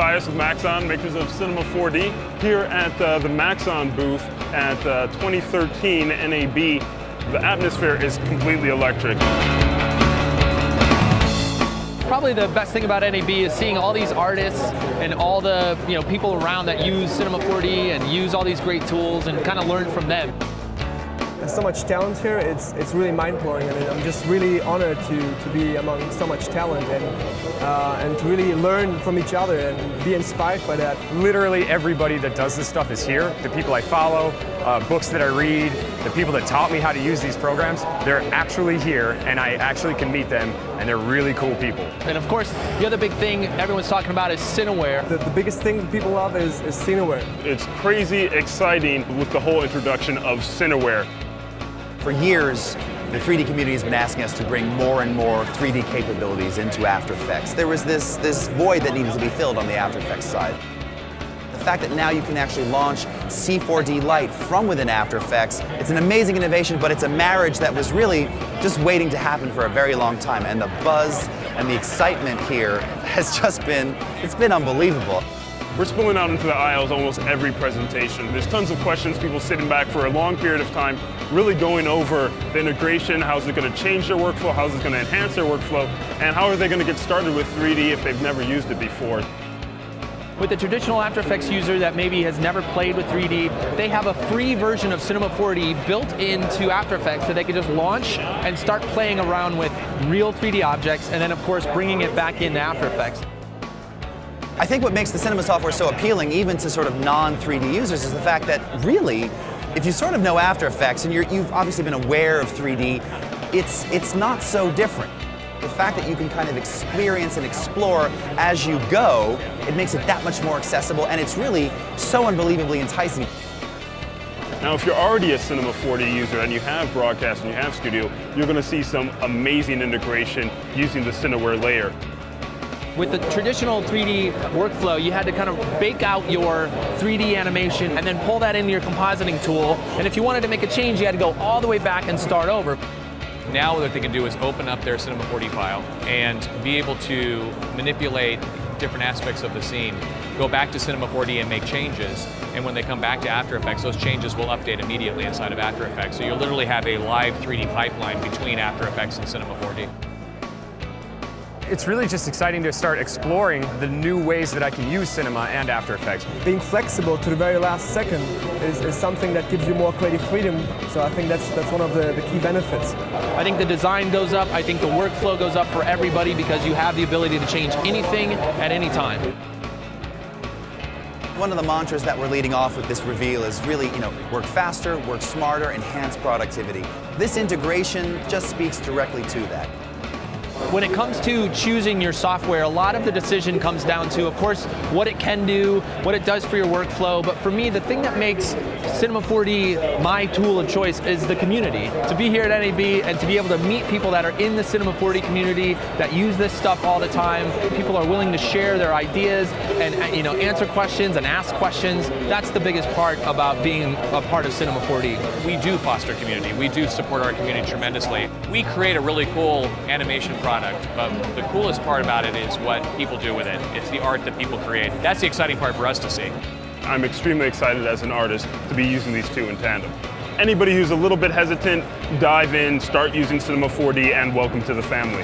Tobias with Maxon, makers of Cinema 4D, here at the Maxon booth at 2013 NAB. The atmosphere is completely electric. Probably the best thing about NAB is seeing all these artists and all the people around that use Cinema 4D and use all these great tools and kind of learn from them. There's so much talent here, it's really mind-blowing, and I'm just really honored to be among so much talent and to really learn from each other and be inspired by that. Literally everybody that does this stuff is here. The people I follow, books that I read, the people that taught me how to use these programs, they're actually here, and I actually can meet them, and they're really cool people. And of course, the other big thing everyone's talking about is Cineware. The biggest thing that people love is Cineware. It's crazy exciting with the whole introduction of Cineware. For years, the 3D community has been asking us to bring more and more 3D capabilities into After Effects. There was this void that needed to be filled on the After Effects side. The fact that now you can actually launch C4D Lite from within After Effects, it's an amazing innovation, but it's a marriage that was really just waiting to happen for a very long time. And the buzz and the excitement here has just been, it's been unbelievable. We're spilling out into the aisles almost every presentation. There's tons of questions, people sitting back for a long period of time, really going over the integration, how's it going to change their workflow, how's it going to enhance their workflow, and how are they going to get started with 3D if they've never used it before. With the traditional After Effects user that maybe has never played with 3D, they have a free version of Cinema 4D built into After Effects so they can just launch and start playing around with real 3D objects, and then of course bringing it back into After Effects. I think what makes the cinema software so appealing even to sort of non-3D users is the fact that really, if you sort of know After Effects and you've obviously been aware of 3D, it's not so different. The fact that you can kind of experience and explore as you go, it makes it that much more accessible, and it's really so unbelievably enticing. Now, if you're already a Cinema 4D user and you have broadcast and you have studio, you're going to see some amazing integration using the Cineware layer. With the traditional 3D workflow, you had to kind of bake out your 3D animation and then pull that into your compositing tool. And if you wanted to make a change, you had to go all the way back and start over. Now what they can do is open up their Cinema 4D file and be able to manipulate different aspects of the scene, go back to Cinema 4D and make changes, and when they come back to After Effects, those changes will update immediately inside of After Effects. So you'll literally have a live 3D pipeline between After Effects and Cinema 4D. It's really just exciting to start exploring the new ways that I can use cinema and After Effects. Being flexible to the very last second is something that gives you more creative freedom, so I think that's one of the key benefits. I think the design goes up, I think the workflow goes up for everybody because you have the ability to change anything at any time. One of the mantras that we're leading off with this reveal is really, work faster, work smarter, enhance productivity. This integration just speaks directly to that. When it comes to choosing your software, a lot of the decision comes down to, of course, what it can do, what it does for your workflow, but for me, the thing that makes Cinema 4D my tool of choice is the community. To be here at NAB and to be able to meet people that are in the Cinema 4D community that use this stuff all the time, people are willing to share their ideas and answer questions and ask questions. That's the biggest part about being a part of Cinema 4D. We do foster community. We do support our community tremendously. We create a really cool animation product, but the coolest part about it is what people do with it. It's the art that people create. That's the exciting part for us to see. I'm extremely excited as an artist to be using these two in tandem. Anybody who's a little bit hesitant, dive in, start using Cinema 4D, and welcome to the family.